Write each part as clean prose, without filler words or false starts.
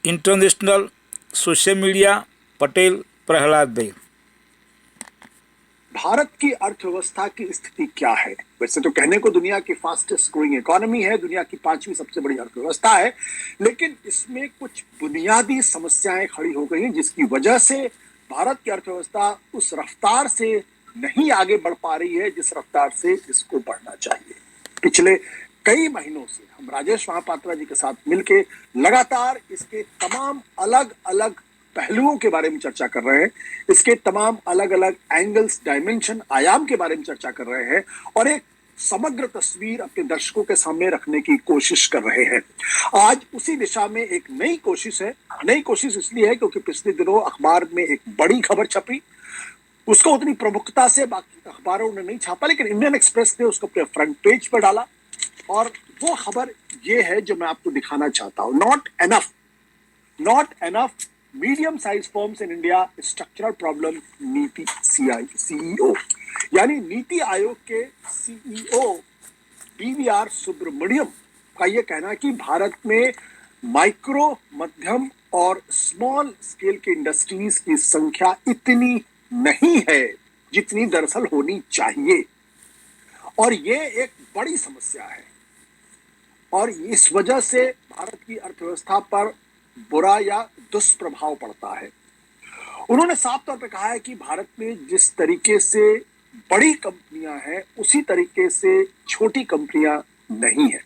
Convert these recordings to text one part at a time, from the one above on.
International social media Patel Prahlad भाई। भारत की अर्थव्यवस्था की स्थिति क्या है? वैसे तो कहने को दुनिया की फास्टेस्ट ग्रोइंग इकोनॉमी है, दुनिया की 5वीं सबसे बड़ी अर्थव्यवस्था है, लेकिन इसमें कुछ बुनियादी समस्याएं खड़ी हो गई हैं जिसकी वजह से भारत की अर्थव्यवस्था उस रफ्तार से नहीं आगे बढ़ पा रही है जिस रफ्तार से इसको बढ़ना चाहिए। पिछले कई महीनों से हम राजेश महापात्रा जी के साथ मिलकर लगातार इसके तमाम अलग अलग पहलुओं के बारे में चर्चा कर रहे हैं, इसके तमाम अलग अलग एंगल्स, डायमेंशन, आयाम के बारे में चर्चा कर रहे हैं और एक समग्र तस्वीर अपने दर्शकों के सामने रखने की कोशिश कर रहे हैं। आज उसी दिशा में एक नई कोशिश है। नई कोशिश इसलिए है क्योंकि पिछले दिनों अखबार में एक बड़ी खबर छपी। उसको उतनी प्रमुखता से बाकी अखबारों ने नहीं छापा, लेकिन इंडियन एक्सप्रेस ने उसको अपने फ्रंट पेज पर डाला और वो खबर ये है जो मैं आपको दिखाना चाहता हूं। Not enough medium size firms in India structural problem, नीति सीईओ यानी नीति आयोग के सीईओ बीवीआर सुब्रमण्यम का यह कहना है कि भारत में माइक्रो, मध्यम और स्मॉल स्केल के इंडस्ट्रीज की संख्या इतनी नहीं है जितनी दरअसल होनी चाहिए और ये एक बड़ी समस्या है और इस वजह से भारत की अर्थव्यवस्था पर बुरा या दुष्प्रभाव पड़ता है। उन्होंने साफ तौर पर कहा है कि भारत में जिस तरीके से बड़ी कंपनियां हैं उसी तरीके से छोटी कंपनियां नहीं है।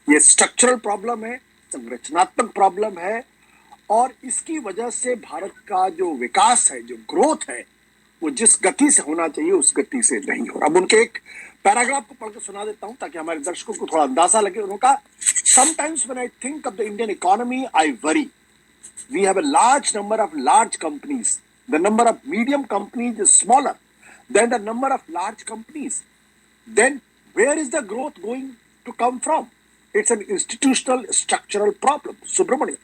ये स्ट्रक्चरल प्रॉब्लम है, संरचनात्मक प्रॉब्लम है और इसकी वजह से भारत का जो विकास है, जो ग्रोथ है, वो जिस गति से होना चाहिए उस गति से नहीं हो रहा। अब उनके एक पैराग्राफ को पढ़कर सुना देता हूं ताकि हमारे दर्शकों को थोड़ा अंदाजा लगे। उन्होंने कहा, sometimes when I think of the Indian economy I worry. We have a large number of large companies, the number of medium companies is smaller than the number of large companies, then where is the growth going to come from? It's an institutional structural problem. Subramaniam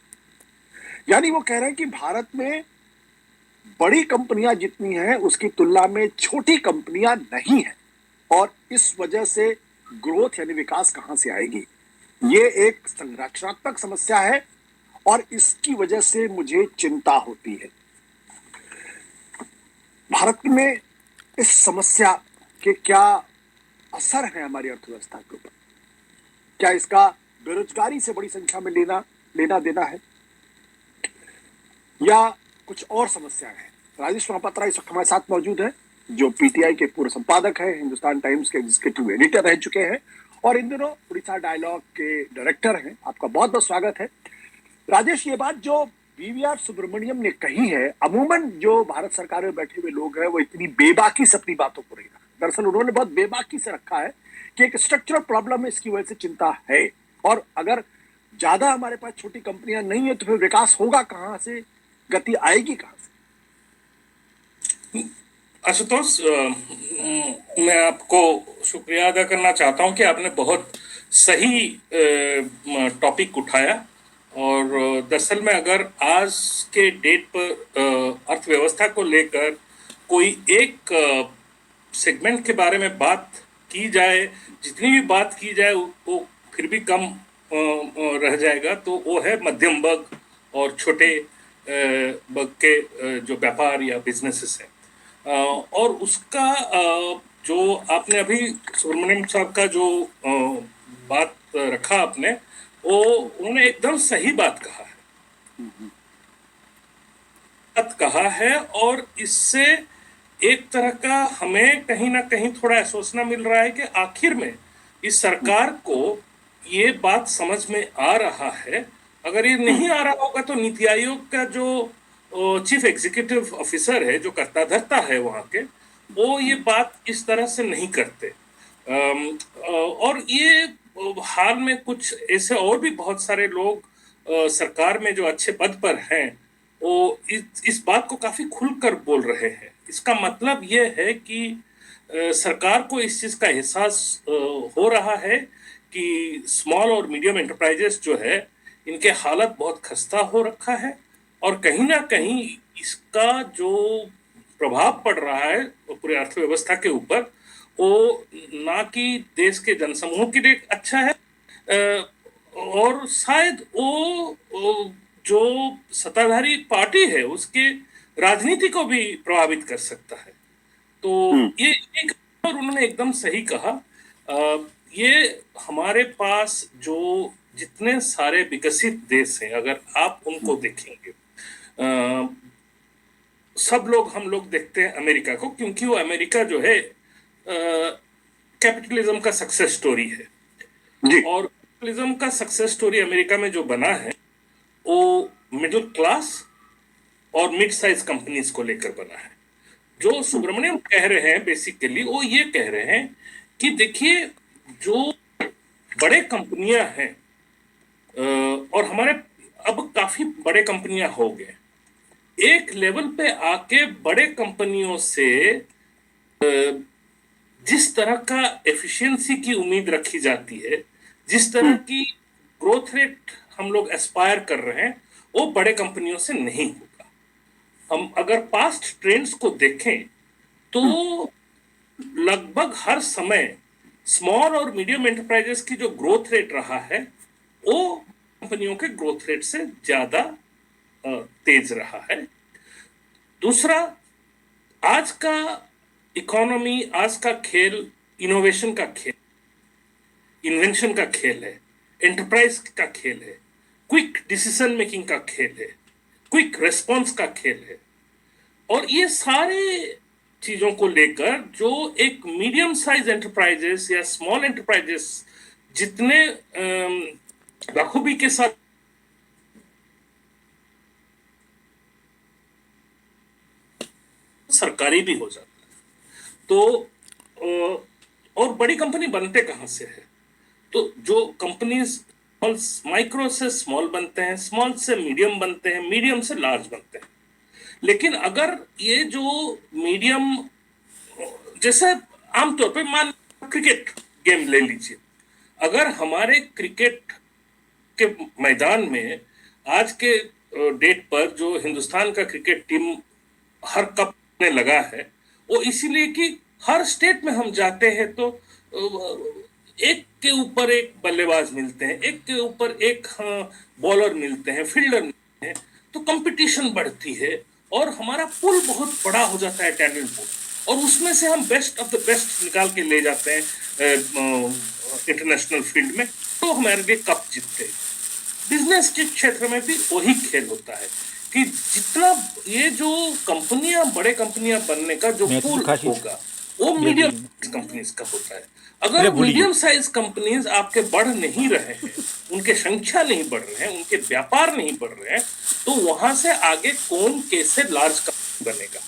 यानी वो कह रहे हैं कि भारत में बड़ी कंपनियां जितनी हैं उसकी तुलना में छोटी कंपनियां नहीं हैं और इस वजह से ग्रोथ यानी विकास कहां से आएगी? ये एक संरचनात्मक समस्या है और इसकी वजह से मुझे चिंता होती है। भारत में इस समस्या के क्या असर है हमारी अर्थव्यवस्था के ऊपर? क्या इसका बेरोजगारी से बड़ी संख्या में लेना देना है या कुछ और समस्याएं हैं? राजेश महापात्रा इस वक्त हमारे साथ मौजूद है, जो पीटीआई के पूर्व संपादक है, हिंदुस्तान टाइम्स के एग्जीक्यूटिव एडिटर रह चुके हैं और इन दिनों उड़ीसा डायलॉग के डायरेक्टर हैं। आपका बहुत बहुत स्वागत है। राजेश, ये बात जो बीवीआर सुब्रमण्यम ने कही है, अमूमन जो भारत सरकार में बैठे हुए लोग हैं वो इतनी बेबाकी से अपनी बातों को नहीं रखा। दरअसल उन्होंने बहुत बेबाकी से रखा है कि एक स्ट्रक्चरल प्रॉब्लम है, इसकी वजह से चिंता है और अगर ज्यादा हमारे पास छोटी कंपनियां नहीं है तो फिर विकास होगा कहां से, गति आएगी कहां से? आशुतोष, मैं आपको शुक्रिया अदा करना चाहता हूं कि आपने बहुत सही टॉपिक उठाया और दरअसल में अगर आज के डेट पर अर्थव्यवस्था को लेकर कोई एक सेगमेंट के बारे में बात की जाए, जितनी भी बात की जाए वो फिर भी कम रह जाएगा, तो वो है मध्यम वर्ग और छोटे वर्ग के जो व्यापार या बिजनेसेस हैं। और उसका जो आपने अभी सुब्रमण्यम साहब का जो बात रखा आपने, वो उन्होंने एकदम सही बात कहा है और इससे एक तरह का हमें कहीं ना कहीं थोड़ा आश्वासन मिल रहा है कि आखिर में इस सरकार को ये बात समझ में आ रहा है। अगर ये नहीं आ रहा होगा तो नीति आयोग का जो चीफ एग्जीक्यूटिव ऑफिसर है, जो कर्ता धर्ता है वहाँ के, वो ये बात इस तरह से नहीं करते। और ये हाल में कुछ ऐसे और भी बहुत सारे लोग सरकार में जो अच्छे पद पर हैं वो इस बात को काफी खुलकर बोल रहे हैं। इसका मतलब ये है कि सरकार को इस चीज का एहसास हो रहा है कि स्मॉल और मीडियम एंटरप्राइजेस जो है इनके हालत बहुत खस्ता हो रखा है और कहीं ना कहीं इसका जो प्रभाव पड़ रहा है पूरे अर्थव्यवस्था के ऊपर, वो ना कि देश के जनसमूह के लिए अच्छा है और शायद वो जो सत्ताधारी पार्टी है उसके राजनीति को भी प्रभावित कर सकता है। तो ये एक, और उन्होंने एकदम सही कहा। ये हमारे पास जो जितने सारे विकसित देश हैं, अगर आप उनको देखेंगे, सब लोग, हम लोग देखते हैं अमेरिका को, क्योंकि वो अमेरिका जो है कैपिटलिज्म का सक्सेस स्टोरी है। और कैपिटलिज्म का सक्सेस स्टोरी अमेरिका में जो बना है वो मिडिल क्लास और मिड साइज कंपनीज को लेकर बना है। जो सुब्रमण्यम कह रहे हैं बेसिकली, वो ये कह रहे हैं कि देखिए, जो बड़े कंपनियां हैं, और हमारे अब काफी बड़े कंपनियां हो गए, एक लेवल पे आके बड़े कंपनियों से जिस तरह का एफिशिएंसी की उम्मीद रखी जाती है, जिस तरह की ग्रोथ रेट हम लोग एस्पायर कर रहे हैं, वो बड़े कंपनियों से नहीं होगा। हम अगर पास्ट ट्रेंड्स को देखें तो लगभग हर समय स्मॉल और मीडियम एंटरप्राइजेस की जो ग्रोथ रेट रहा है वो कंपनियों के ग्रोथ रेट से ज्यादा तेज रहा है। दूसरा, आज का इकोनॉमी, आज का खेल इनोवेशन का खेल, इन्वेंशन का खेल है, एंटरप्राइज का खेल है, क्विक डिसीजन मेकिंग का खेल है, क्विक रेस्पॉन्स का खेल है। और ये सारे चीजों को लेकर जो एक मीडियम साइज एंटरप्राइजेस या स्मॉल एंटरप्राइजेस जितने बखूबी के साथ सरकारी भी हो जाता है, तो और बड़ी कंपनी बनते कहां से है? तो जो कंपनीज माइक्रो से स्मॉल बनते हैं, स्मॉल से मीडियम बनते हैं, मीडियम से लार्ज बनते हैं। लेकिन अगर ये जो मीडियम, जैसे आमतौर पे मान क्रिकेट गेम ले लीजिए, अगर हमारे क्रिकेट के मैदान में आज के डेट पर जो हिंदुस्तान का क्रिकेट टीम हर कप में लगा है, वो इसीलिए कि हर स्टेट में हम जाते हैं तो एक के ऊपर एक बल्लेबाज मिलते हैं, एक के ऊपर एक बॉलर मिलते हैं, फील्डर मिलते हैं, तो कंपटीशन बढ़ती है और हमारा पुल बहुत बड़ा हो जाता है, टैलेंट पुल, और उसमें से हम बेस्ट ऑफ द बेस्ट निकाल के ले जाते हैं इंटरनेशनल फील्ड में, तो हमारे लिए कप जीतते हैं। बिजनेस के क्षेत्र में भी वही खेल होता है कि जितना ये जो कंपनियां, बड़े कंपनियां बनने का जो पुल होगा वो मीडियम कंपनीज का होता है। अगर मीडियम साइज कंपनीज आपके बढ़ नहीं रहे हैं, उनके संख्या नहीं बढ़ रहे हैं, उनके व्यापार नहीं बढ़ रहे हैं, तो वहां से आगे कौन कैसे लार्ज कंपनी बनेगा?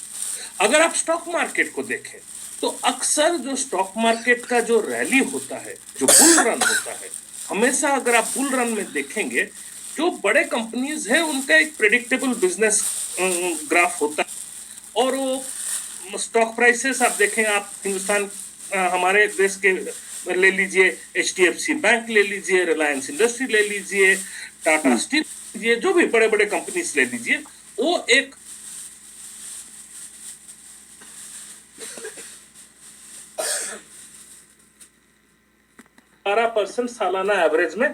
अगर आप स्टॉक मार्केट को देखें तो अक्सर जो स्टॉक मार्केट का जो रैली होता है, जो बुल रन होता है, हमेशा अगर आप बुल रन में देखेंगे, जो बड़े कंपनीज है उनका एक प्रेडिक्टेबल बिजनेस ग्राफ होता है। और वो स्टॉक प्राइसेस आप देखें, आप हिंदुस्तान, हमारे देश के ले लीजिए, HDFC बैंक ले लीजिए, रिलायंस इंडस्ट्री ले लीजिए, टाटा स्टील लीजिए, जो भी बड़े बड़े कंपनीज ले लीजिए, वो एक 12% सालाना एवरेज में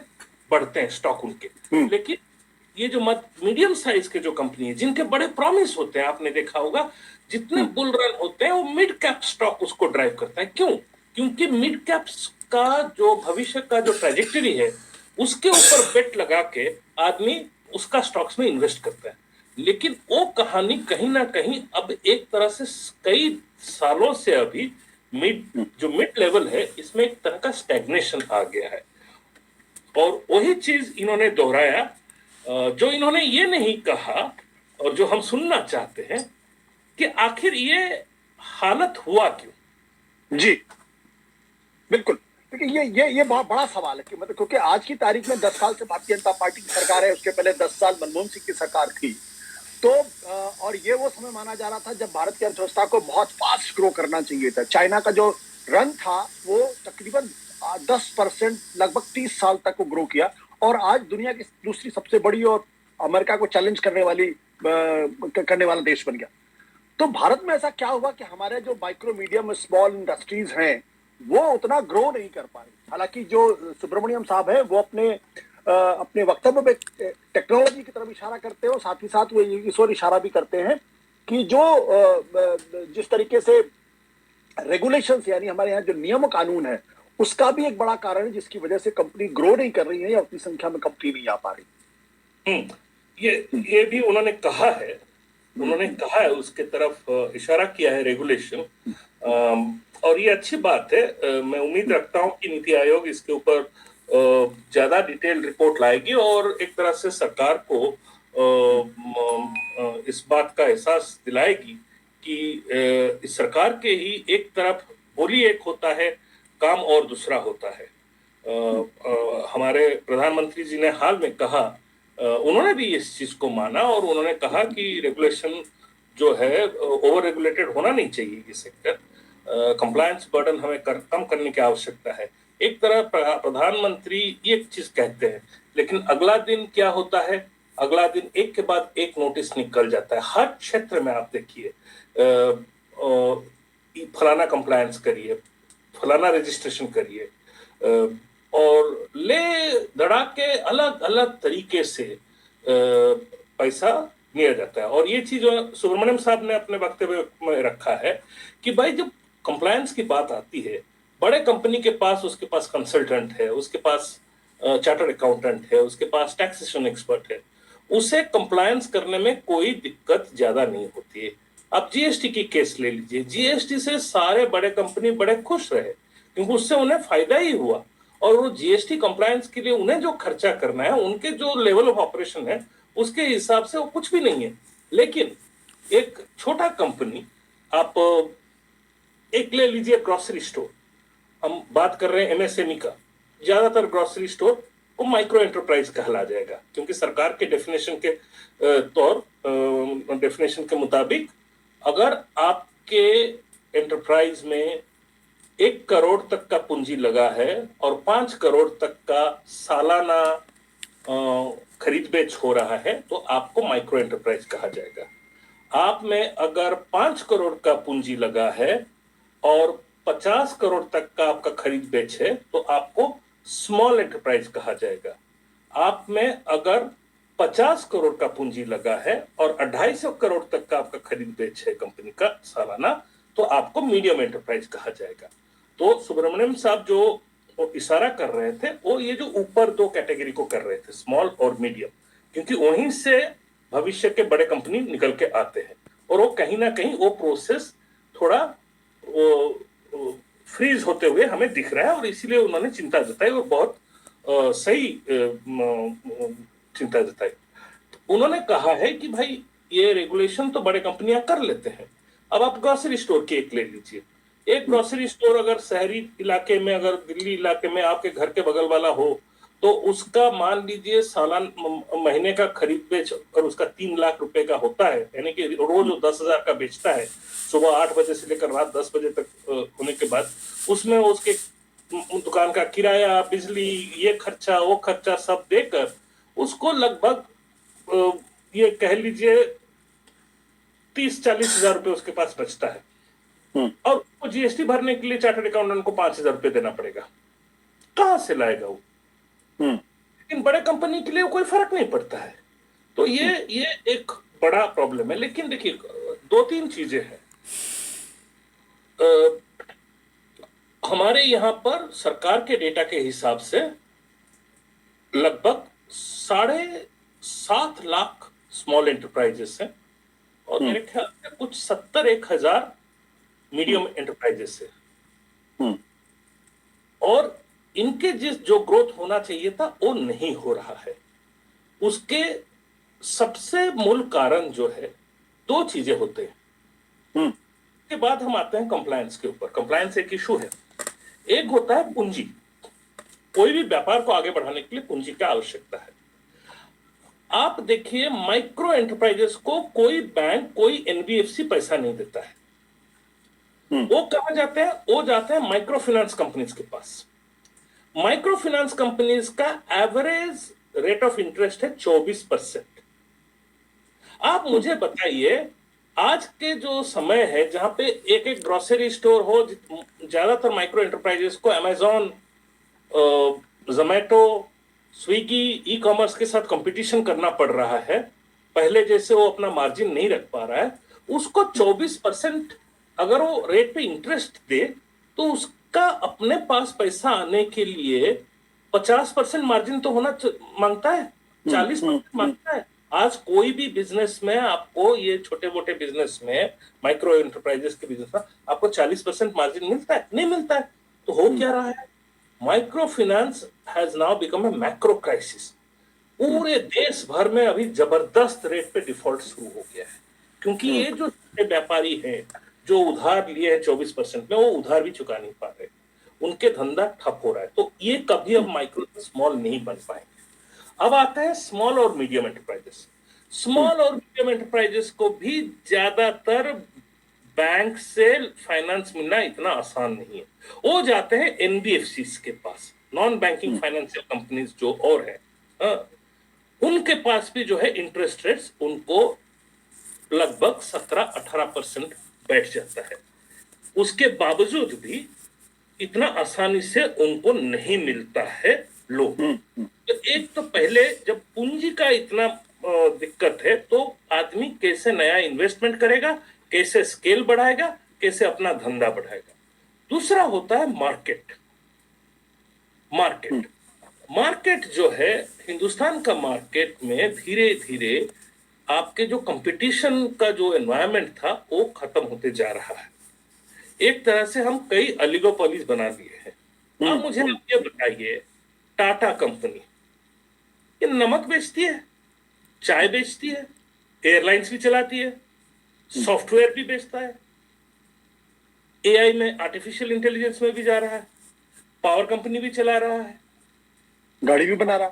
बढ़ते हैं स्टॉक उनके। लेकिन ये जो मीडियम साइज के जो कंपनी है, जिनके बड़े प्रॉमिस होते हैं, आपने देखा होगा, जितने बुल रन होते हैं वो मिड कैप स्टॉक उसको ड्राइव करता है। क्यों? क्योंकि मिड कैप्स का जो भविष्य का जो ट्रेजेक्टरी है, उसके ऊपर बेट लगा के आदमी उसका स्टॉक्स में इन्वेस्ट करता है। लेकिन वो कहानी कहीं ना कहीं अब एक तरह से कई सालों से अभी जो मिड लेवल है, इसमें एक तरह का स्टैग्नेशन आ गया है। और वही चीज इन्होंने दोहराया, जो इन्होंने ये नहीं कहा और जो हम सुनना चाहते हैं कि आखिर ये हालत हुआ क्यों। जी बिल्कुल, देखिए ये बहुत बड़ा सवाल है कि मतलब, क्योंकि आज की तारीख में 10 साल से भारतीय जनता पार्टी की सरकार है, उसके पहले 10 साल मनमोहन सिंह की सरकार थी, तो और ये वो समय माना जा रहा था जब भारत की अर्थव्यवस्था को बहुत फास्ट ग्रो करना चाहिए था। चाइना का जो रन था वो तकरीबन 10% लगभग 30 साल तक को ग्रो किया, और आज दुनिया की दूसरी सबसे बड़ी और अमेरिका को चैलेंज करने वाला देश बन गया। तो भारत में ऐसा क्या हुआ कि हमारे जो माइक्रो मीडियम स्मॉल इंडस्ट्रीज हैं वो उतना ग्रो नहीं कर पाए। हालांकि जो सुब्रमण्यम साहब है वो अपने वक्तव्य में टेक्नोलॉजी की तरफ इशारा करते हैं और साथ ही साथ वो इस ओर इशारा भी करते हैं कि जो जिस तरीके से रेगुलेशंस यानी हमारे यहाँ जो नियम कानून है उसका भी एक बड़ा कारण है जिसकी वजह से कंपनी ग्रो नहीं कर रही है या उतनी संख्या में कंपनी नहीं आ पा रही। ये भी उन्होंने कहा है, उसके तरफ इशारा किया है रेगुलेशन, और ये अच्छी बात है। मैं उम्मीद रखता हूं कि नीति आयोग इसके ऊपर ज्यादा डिटेल रिपोर्ट लाएगी और एक तरह से सरकार को इस बात का एहसास दिलाएगी कि इस सरकार के ही एक तरफ बोली एक होता है, काम और दूसरा होता है। हमारे प्रधानमंत्री जी ने हाल में कहा, उन्होंने भी इस चीज को माना और उन्होंने कहा कि रेगुलेशन जो है ओवर रेगुलेटेड होना नहीं चाहिए ये सेक्टर, कंप्लायंस बर्डन हमें कम करने की आवश्यकता है। एक तरह प्रधानमंत्री एक चीज कहते हैं लेकिन अगला दिन क्या होता है, अगला दिन एक के बाद एक नोटिस निकल जाता है। हर क्षेत्र में आप देखिए, फलाना कंप्लायंस करिए, फलाना रजिस्ट्रेशन करिए, और ले दड़ा के अलग अलग तरीके से पैसा लिया जाता है। और ये चीज सुब्रमण्यम साहब ने अपने वक्तव्य में रखा है कि भाई जब कंप्लायंस की बात आती है, बड़े कंपनी के पास, उसके पास कंसल्टेंट है, उसके पास चार्टर्ड अकाउंटेंट है, उसके पास टैक्सेशन एक्सपर्ट है, उसे कंप्लायंस करने में कोई दिक्कत ज्यादा नहीं होती है। आप जीएसटी की केस ले लीजिए, जीएसटी से सारे बड़े कंपनी बड़े खुश रहे क्योंकि उससे उन्हें फायदा ही हुआ, और वो जीएसटी कंप्लायंस के लिए उन्हें जो खर्चा करना है, उनके जो लेवल ऑफ ऑपरेशन है उसके हिसाब से वो कुछ भी नहीं है। लेकिन एक छोटा कंपनी, आप एक ले लीजिए ग्रोसरी स्टोर, हम बात कर रहे हैं एमएसएमई का, ज्यादातर ग्रोसरी स्टोर वो माइक्रो एंटरप्राइज कहला जाएगा क्योंकि सरकार के डेफिनेशन के डेफिनेशन के मुताबिक अगर आपके एंटरप्राइज में 1 करोड़ तक का पूंजी लगा है और 5 करोड़ तक का सालाना खरीद बेच हो रहा है तो आपको माइक्रो एंटरप्राइज कहा जाएगा। आप में अगर 5 करोड़ का पूंजी लगा है और 50 करोड़ तक का आपका खरीद बेच है तो आपको स्मॉल एंटरप्राइज कहा जाएगा। आप में अगर 50 करोड़ का पूंजी लगा है और 250 करोड़ तक का आपका खरीद बेच है कंपनी का सालाना, तो आपको मीडियम एंटरप्राइज कहा जाएगा। तो सुब्रमण्यम साहब जो इशारा कर रहे थे वो ये जो ऊपर 2 कैटेगरी को कर रहे थे, स्मॉल और मीडियम, क्योंकि वहीं से भविष्य के बड़े कंपनी निकल के आते हैं और वो कहीं ना कहीं वो प्रोसेस थोड़ा फ्रीज होते हुए हमें दिख रहा है और इसीलिए उन्होंने चिंता जताई और बहुत सही चिंता जताई। उन्होंने कहा है कि भाई ये रेगुलेशन तो बड़े कंपनियां कर लेते हैं। अब आप ग्रोसरी स्टोर की एक ले लीजिए, एक ग्रोसरी स्टोर अगर शहरी इलाके में, अगर दिल्ली इलाके में आपके घर के बगल वाला हो तो उसका मान लीजिए सालाना महीने का खरीद बेच और उसका 3 लाख रुपए का होता है, यानी कि रोज 10,000 का बेचता है, सुबह 8 बजे से लेकर रात 10 बजे तक होने के बाद उसमें उसके दुकान का किराया, बिजली, ये खर्चा वो खर्चा सब देकर उसको लगभग ये कह लीजिए 30-40 हजार रुपए उसके पास बचता है और वो जीएसटी भरने के लिए चार्टर्ड अकाउंटेंट को 5,000 रुपए देना पड़ेगा। कहां से लाएगा वो? लेकिन बड़े कंपनी के लिए कोई फर्क नहीं पड़ता है। तो ये एक बड़ा प्रॉब्लम है। लेकिन देखिए 2-3 चीजें हैं। हमारे यहाँ पर सरकार के डेटा के हिसाब से लगभग 7.5 लाख स्मॉल एंटरप्राइजेस हैं और मेरे ख्याल से कुछ 70-1,000 मीडियम एंटरप्राइजेस है और इनके जो ग्रोथ होना चाहिए था वो नहीं हो रहा है। उसके सबसे मूल कारण जो है 2 चीजें होते हैं। के बाद हम आते हैं कंप्लायंस के ऊपर। कंप्लायंस एक इशू है। एक होता है पूंजी। कोई भी व्यापार को आगे बढ़ाने के लिए पूंजी की आवश्यकता है। आप देखिए माइक्रो एंटरप्राइजेस को कोई बैंक, कोई एनबीएफसी पैसा नहीं देता है। वो कहां जाते हैं? वो जाते हैं माइक्रो फाइनेंस कंपनीज के पास। माइक्रो फाइनेंस कंपनीज का एवरेज रेट ऑफ इंटरेस्ट है 24%। आप मुझे बताइए आज के जो समय है जहां पे एक ग्रोसरी स्टोर हो, ज्यादातर माइक्रो एंटरप्राइजेस को Amazon, Zomato Swiggy e commerce के साथ कंपटीशन करना पड़ रहा है, पहले जैसे वो अपना मार्जिन नहीं रख पा रहा है, उसको 24% अगर वो रेट पे इंटरेस्ट दे तो उसका अपने पास पैसा आने के लिए 50% मार्जिन तो होना मांगता है, 40% मांगता है। आज कोई भी बिजनेस में आपको, ये छोटे मोटे बिजनेस में, माइक्रो एंटरप्राइजेस के बिजनेस में आपको 40% मार्जिन मिलता है? नहीं मिलता है। तो हो क्या रहा है? Micro finance has now become a macro crisis. पूरे देश भर में अभी जबरदस्त रेट पे डिफॉल्ट शुरू हो गया है, क्योंकि ये जो छोटे व्यापारी हैं जो उधार लिए हैं 24% में, वो उधार भी चुका नहीं पा रहे, उनके धंधा ठप हो रहा है। तो ये कभी अब माइक्रो स्मॉल नहीं बन पाएंगे। अब आता है स्मॉल और मीडियम एंटरप्राइजेस। स्मॉल और मीडियम एंटरप्राइजेस को भी ज्यादातर बैंक से फाइनेंस मिलना इतना आसान नहीं है। वो जाते हैं एनबीएफसी के पास, नॉन बैंकिंग फाइनेंशियल कंपनीज जो और है, उनके पास भी जो है इंटरेस्ट रेट्स उनको लगभग 17-18% बैठ जाता है। उसके बावजूद भी इतना आसानी से उनको नहीं मिलता है लोन। तो एक तो पहले जब पूंजी का इतना दिक्कत है तो आदमी कैसे नया इन्वेस्टमेंट करेगा, कैसे स्केल बढ़ाएगा, कैसे अपना धंधा बढ़ाएगा। दूसरा होता है मार्केट। मार्केट मार्केट जो है, हिंदुस्तान का मार्केट में धीरे धीरे आपके जो कंपटीशन का जो एनवायरनमेंट था वो खत्म होते जा रहा है। एक तरह से हम कई अलिगोपोलीज बना दिए हैं। अब मुझे आप ये बताइए, टाटा कंपनी ये नमक बेचती है, चाय बेचती है, एयरलाइंस भी चलाती है, सॉफ्टवेयर भी बेचता है, एआई में, आर्टिफिशियल इंटेलिजेंस में भी जा रहा है, पावर कंपनी भी चला रहा है, गाड़ी भी बना रहा,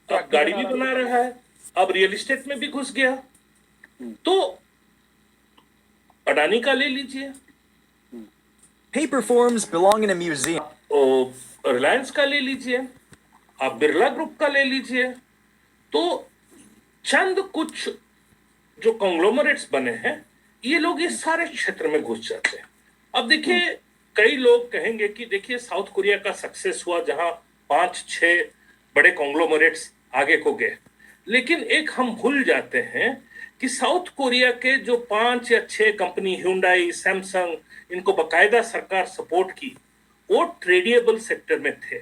अब गाड़ी भी बना रहा है, अब रियल एस्टेट में भी घुस गया। तो अडानी का ले लीजिए, Paper forms belong in a museum. Reliance का ले लीजिए, आप बिरला ग्रुप का ले लीजिए। तो चंद कुछ जो कॉन्ग्लोमरेट्स बने हैं, ये लोग इस सारे क्षेत्र में घुस जाते हैं। अब देखिए, कई लोग कहेंगे कि देखिए साउथ कोरिया का सक्सेस हुआ जहां 5-6 बड़े कॉन्ग्लोमरेट्स आगे को गए, लेकिन एक हम भूल जाते हैं कि साउथ कोरिया के जो 5 या 6 कंपनी, ह्यूंडई, सैमसंग, इनको बकायदा सरकार सपोर्ट की, वो ट्रेडेबल सेक्टर में थे,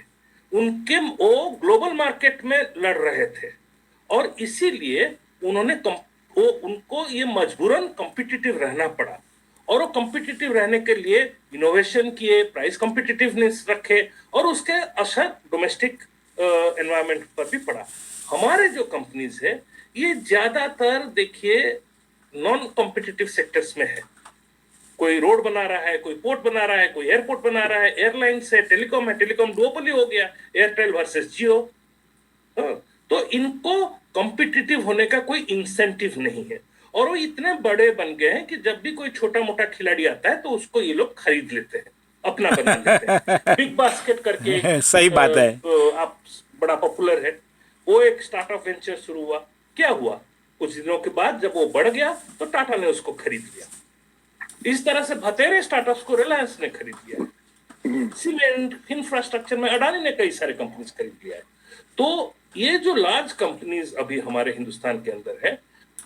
उनके वो ग्लोबल मार्केट में लड़ रहे थे, और इसीलिए उनको ये मजबूरन कॉम्पिटिटिव रहना पड़ा। और वो कॉम्पिटिटिव रहने के लिए इनोवेशन किए, प्राइस कॉम्पिटिटिवनेस रखे, और उसके असर डोमेस्टिक एनवायरनमेंट पर भी पड़ा। हमारे जो कंपनीज है ये ज्यादातर देखिए नॉन कॉम्पिटिटिव सेक्टर्स में है। कोई रोड बना रहा है, कोई पोर्ट बना रहा है, कोई एयरपोर्ट बना रहा है, एयरलाइन है, टेलीकॉम डुओपोली हो गया, एयरटेल वर्सेस जियो। तो इनको कॉम्पिटिटिव होने का कोई इंसेंटिव नहीं है, और वो इतने बड़े बन गए हैं कि जब भी कोई छोटा मोटा खिलाड़ी आता है तो उसको ये लोग खरीद लेते हैं, अपना बना लेते हैं। बिग बास्केट करके सही बात है, आप बड़ा पॉपुलर है, वो एक स्टार्टअप वेंचर शुरू हुआ। क्या हुआ, कुछ दिनों के बाद जब वो बढ़ गया तो टाटा ने उसको खरीद लिया। इस तरह से भतेरे स्टार्टअप्स को रिलायंस ने खरीद लिया है। सीमेंट, इंफ्रास्ट्रक्चर में अडानी ने कई सारे कंपनीज खरीद लिया है। तो ये जो लार्ज कंपनीज अभी हमारे हिंदुस्तान के अंदर है,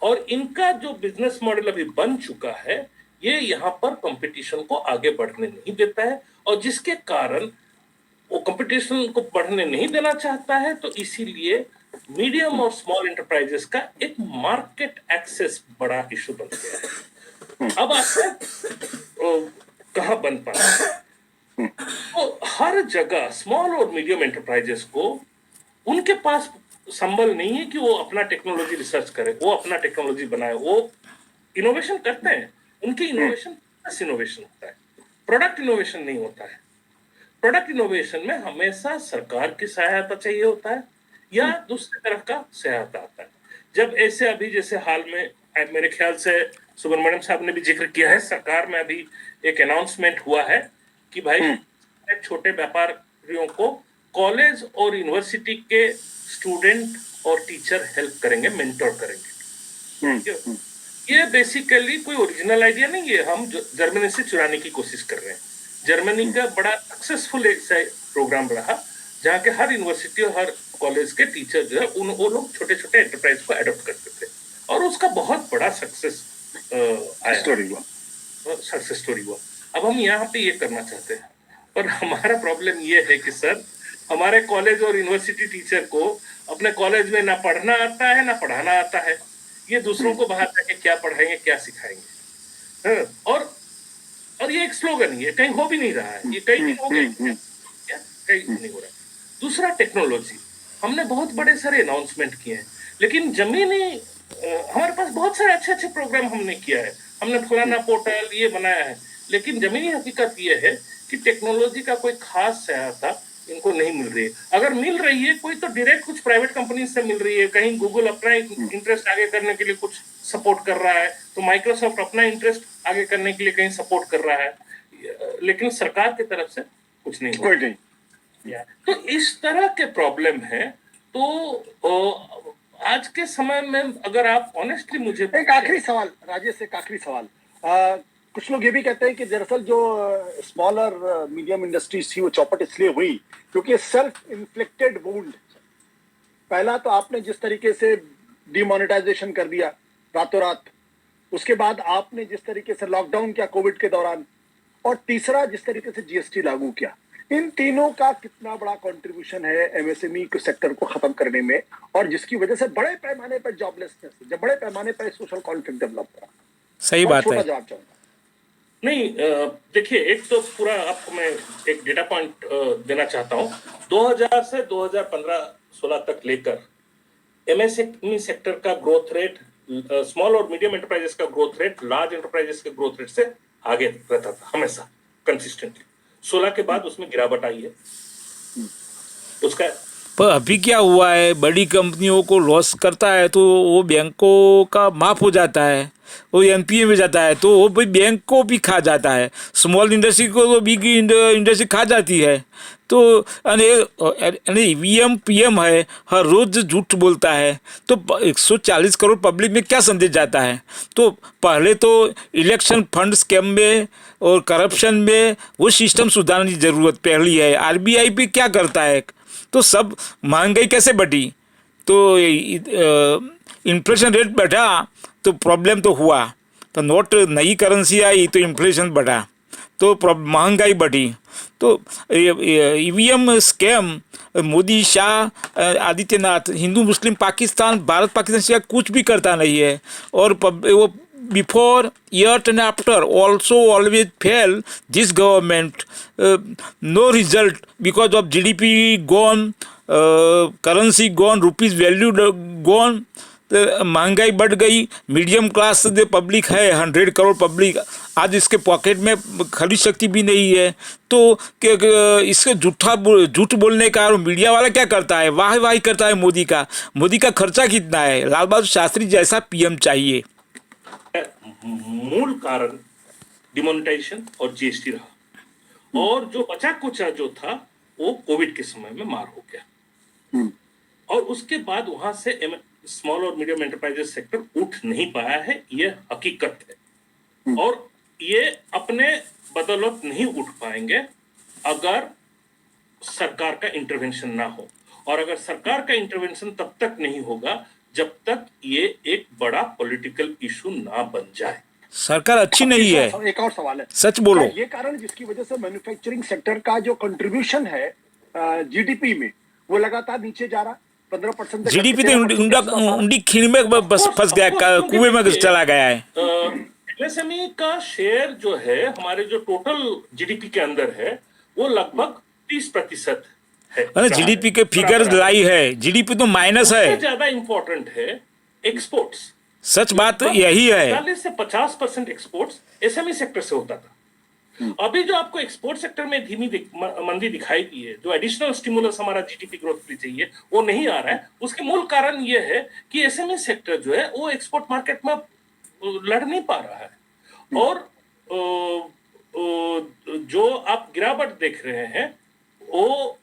और इनका जो बिजनेस मॉडल अभी बन चुका है, ये यहाँ पर कंपटीशन को आगे बढ़ने नहीं देता है, और जिसके कारण वो कंपटीशन को बढ़ने नहीं देना चाहता है। तो इसीलिए मीडियम और स्मॉल एंटरप्राइजेस का एक मार्केट एक्सेस बड़ा इशू बन गया है। अब आपको कहाँ बन पा रहा है? तो हर जगह स्मॉल और मीडियम एंटरप्राइजेस को, उनके पास संबल नहीं है कि वो अपना टेक्नोलॉजी रिसर्च करे, वो अपना टेक्नोलॉजी बनाए, वो इनोवेशन करते हैं। उनकी इनोवेशन इनोवेशन होता है, प्रोडक्ट इनोवेशन नहीं होता है। प्रोडक्ट इनोवेशन में हमेशा सरकार की सहायता चाहिए होता है या दूसरी तरफ का सहायता आता है। जब ऐसे अभी जैसे हाल में मेरे ख्याल से सुब्रमण्यम साहब ने भी जिक्र किया है, सरकार में अभी एक अनाउंसमेंट हुआ है कि भाई छोटे व्यापारियों को कॉलेज और यूनिवर्सिटी के स्टूडेंट और टीचर हेल्प करेंगे, मेंटोर करेंगे। ये बेसिकली कोई ओरिजिनल आइडिया नहीं है, हम जर्मनी से चुराने की कोशिश कर रहे हैं। जर्मनी का बड़ा सक्सेसफुल एक प्रोग्राम रहा, जहाँ के हर यूनिवर्सिटी और हर कॉलेज के टीचर जो है वो लोग छोटे छोटे एंटरप्राइज को अडॉप्ट करते थे और उसका बहुत बड़ा सक्सेस स्टोरी हुआ, सक्सेस स्टोरी हुआ। अब हम यहाँ पे ये करना चाहते हैं, पर हमारा प्रॉब्लम ये है कि सर हमारे कॉलेज और यूनिवर्सिटी टीचर को अपने कॉलेज में ना पढ़ना आता है ना पढ़ाना आता है। ये दूसरों को बाहर जाके क्या पढ़ाएंगे क्या सिखाएंगे। और ये एक स्लोगन ही है, कहीं हो भी नहीं रहा है, ये कहीं भी हो गया क्या, कहीं नहीं हो रहा है। दूसरा टेक्नोलॉजी, हमने बहुत बड़े सारे अनाउंसमेंट किए हैं, लेकिन जमीनी हमारे पास बहुत सारे अच्छे अच्छे प्रोग्राम हमने किया है, हमने फलाना पोर्टल ये बनाया है, लेकिन जमीनी हकीकत ये है कि टेक्नोलॉजी का कोई खास सहायता इनको नहीं मिल रही है। अगर मिल रही है कोई तो डायरेक्ट कुछ प्राइवेट कंपनी से मिल रही है, कहीं गूगल अपना इंटरेस्ट आगे करने के लिए कुछ सपोर्ट कर रहा है, तो माइक्रोसॉफ्ट अपना इंटरेस्ट आगे करने के लिए कहीं सपोर्ट कर रहा है, लेकिन सरकार की तरफ से कुछ नहीं हो रहा है। तो इस तरह के प्रॉब्लम है। तो आज के समय में अगर आप ऑनेस्टली मुझे एक आखिरी सवाल राजेश, एक आखिरी सवाल, कुछ लोग ये भी कहते हैं कि दरअसल जो स्मॉल और मीडियम इंडस्ट्रीज थी वो चौपट इसलिए हुई क्योंकि सेल्फ इन्फ्लिक्टेड वुंड। पहला तो आपने जिस तरीके से डिमोनेटाइजेशन कर दिया रातों रात, उसके बाद आपने जिस तरीके से लॉकडाउन किया कोविड के दौरान, और तीसरा जिस तरीके से जीएसटी लागू किया, इन तीनों का कितना बड़ा कंट्रीब्यूशन है एमएसएमई के सेक्टर को खत्म करने में, और जिसकी वजह से बड़े पैमाने पर जॉबलेसनेस, जब बड़े पैमाने पर सोशल कॉन्फ्लिक्ट डेवलप करा। सही बात है। जवाब चाहूंगा। नहीं, देखिए, एक तो पूरा आपको मैं एक डेटा पॉइंट देना चाहता हूँ। 2000 से 2015-16 तक लेकर एमएसएमई सेक्टर का ग्रोथ रेट, स्मॉल और मीडियम एंटरप्राइजेस का ग्रोथ रेट लार्ज एंटरप्राइजेस के ग्रोथ रेट से आगे रहता था हमेशा कंसिस्टेंटली। 16 के बाद उसमें गिरावट आई है उसका। पर अभी क्या हुआ है, बड़ी कंपनियों को लॉस करता है तो वो बैंकों का माफ हो जाता है, वो एनपीए में जाता है तो वो भाई बैंक को भी खा जाता है, स्मॉल इंडस्ट्री को तो बिग इंडस्ट्री खा जाती है। तो ईवीएम पीएम है, हर रोज झूठ बोलता है, तो 140 करोड़ पब्लिक में क्या संदेश जाता है। तो पहले तो इलेक्शन फंड स्कैम में और करप्शन में वो सिस्टम सुधारने की ज़रूरत पहली है। आरबीआई भी क्या करता है, तो सब महंगाई कैसे बढ़ी, तो इन्फ्लेशन रेट बढ़ा तो प्रॉब्लम तो हुआ, तो नोट नई करेंसी आई तो इन्फ्लेशन बढ़ा तो महंगाई बढ़ी। तो ईवीएम स्कैम मोदी, शाह, आदित्यनाथ, हिंदू मुस्लिम पाकिस्तान, भारत पाकिस्तान से कुछ भी करता नहीं है। और वो before, yet and after also always fail this government. No result because of GDP gone, currency gone, rupees value gone. महंगाई बढ़ गई, मीडियम क्लास जो पब्लिक है 100 करोड़ पब्लिक, आज इसके पॉकेट में खरीद शक्ति भी नहीं है। तो इसके झूठ बोलने का और मीडिया वाला क्या करता है, वाह वाह करता है मोदी का खर्चा कितना है। लाल बहादुर शास्त्री जैसा पीएम चाहिए। मूल कारण डिमोनेटाइजेशन और जीएसटी रहा, और जो बचा कुचा जो था वो कोविड के समय में मार हो गया, और उसके बाद वहां से स्मॉल और मीडियम एंटरप्राइजेस सेक्टर उठ नहीं पाया है, ये हकीकत है। और ये अपने बदौलत नहीं उठ पाएंगे अगर सरकार का इंटरवेंशन ना हो, और अगर सरकार का इंटरवेंशन तब तक नहीं होगा जब तक ये एक बड़ा पॉलिटिकल इशू ना बन जाए। सरकार अच्छी नहीं है। एक और सवाल है, सच बोलो। ये कारण जिसकी वजह से मैन्युफैक्चरिंग सेक्टर का जो कंट्रीब्यूशन है जीडीपी में वो लगातार नीचे जा रहा, 15% जीडीपी तो उंडी खीर में बस फंस गया, कुएं में चला गया है। एमएसएमई का शेयर जो है हमारे जो टोटल जीडीपी के अंदर है वो लगभग 30% है। जीडीपी के फिगर्स लाई है, जीडीपी तो माइनस है। ज्यादा इंपॉर्टेंट है एक्सपोर्ट्स। सच बात यही है। 40 से 50% एक्सपोर्ट्स एसएमई सेक्टर से होता था। अभी जो आपको एक्सपोर्ट सेक्टर में धीमी मंदी दिखाई दी है, जो एडिशनल स्टिमुलस हमारा जीडीपी ग्रोथ के लिए चाहिए वो नहीं आ रहा है। उसके मूल कारण ये है कि एसएमई सेक्टर जो है वो एक्सपोर्ट मार्केट में लड़ नहीं पा रहा है, और जो आप गिरावट देख रहे हैं वो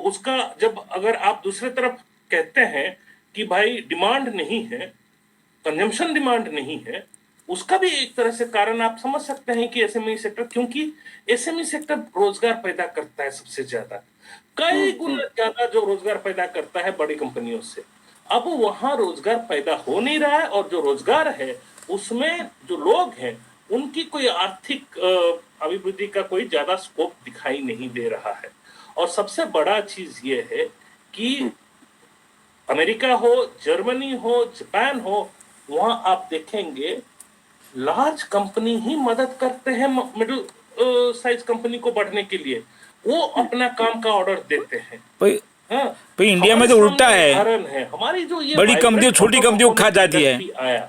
उसका, जब अगर आप दूसरे तरफ कहते हैं कि भाई डिमांड नहीं है, कंजम्पशन डिमांड नहीं है, उसका भी एक तरह से कारण आप समझ सकते हैं कि एसएमई सेक्टर, क्योंकि एसएमई सेक्टर रोजगार पैदा करता है सबसे ज्यादा। कई गुना ज्यादा जो रोजगार पैदा करता है बड़ी कंपनियों से। अब वहां रोजगार पैदा हो नहीं रहा है, और जो रोजगार है उसमें जो लोग हैं उनकी कोई आर्थिक अभिवृद्धि का कोई ज्यादा स्कोप दिखाई नहीं दे रहा है। और सबसे बड़ा चीज ये है कि अमेरिका हो, जर्मनी हो, जापान हो, वहां आप देखेंगे लार्ज कंपनी ही मदद करते हैं मिडिल साइज कंपनी को बढ़ने के लिए, वो अपना काम का ऑर्डर देते हैं। हाँ, पर इंडिया में तो उल्टा है, उदाहरण है हमारी जो ये बड़ी कंपनियों छोटी कंपनियों को खा जाती है। आया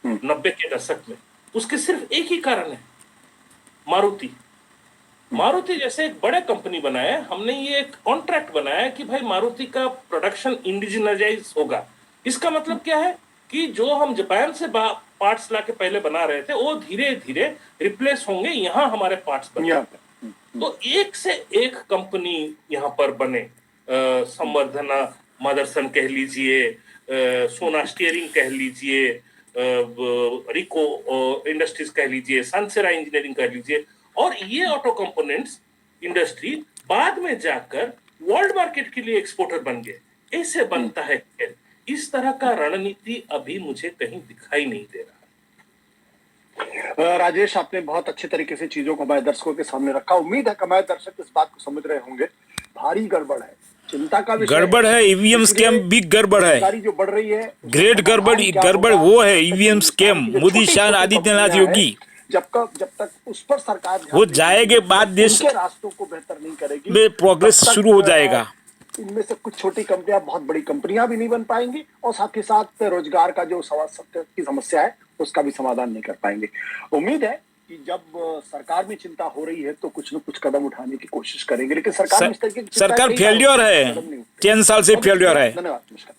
90 के दशक में, उसके सिर्फ एक ही कारण है, मारुति जैसे एक बड़े कंपनी बनाया, हमने ये एक कॉन्ट्रैक्ट बनाया कि भाई मारुति का प्रोडक्शन इंडिजिनाइज होगा। इसका मतलब क्या है कि जो हम जापान से पार्ट्स लाके पहले बना रहे थे वो धीरे धीरे रिप्लेस होंगे, यहाँ हमारे पार्ट्स बने। तो एक से एक कंपनी यहाँ पर बने, संवर्धना मदरसन कह लीजिए, सोना स्टीयरिंग कह लीजिए, रिको इंडस्ट्रीज कह लीजिए, सनसेरा इंजीनियरिंग कह लीजिए, और ये ऑटो कंपोनेंट्स इंडस्ट्री बाद में जाकर वर्ल्ड मार्केट के लिए एक्सपोर्टर बन गए। ऐसे बनता है। इस तरह का रणनीति अभी मुझे कहीं दिखाई नहीं दे रहा। राजेश, आपने बहुत अच्छे तरीके से चीजों को हमारे दर्शकों के सामने रखा। उम्मीद है कि हमारे दर्शक इस बात को समझ रहे होंगे, भारी गड़बड़ है, चिंता का विषय गड़बड़ है। ईवीएम स्कैम बिग गड़बड़ है, जो बढ़ रही है, ग्रेट गड़बड़ वो है ईवीएम स्कैम। मोदी शाह, आदित्यनाथ योगी जब तक उस पर सरकार वो जाएंगे बाद देश के रास्तों को बेहतर नहीं करेगी, में प्रोग्रेस शुरू हो जाएगा। इनमें से कुछ छोटी कंपनियां बहुत बड़ी कंपनियां भी नहीं बन पाएंगी, और साथ ही साथ रोजगार का जो की समस्या है उसका भी समाधान नहीं कर पाएंगे। उम्मीद है कि जब सरकार में चिंता हो रही है तो कुछ न कुछ कदम उठाने की कोशिश करेंगे, लेकिन सरकार सरकार फेल्योर है, 10 साल से फेल्योर है। धन्यवाद, नमस्कार।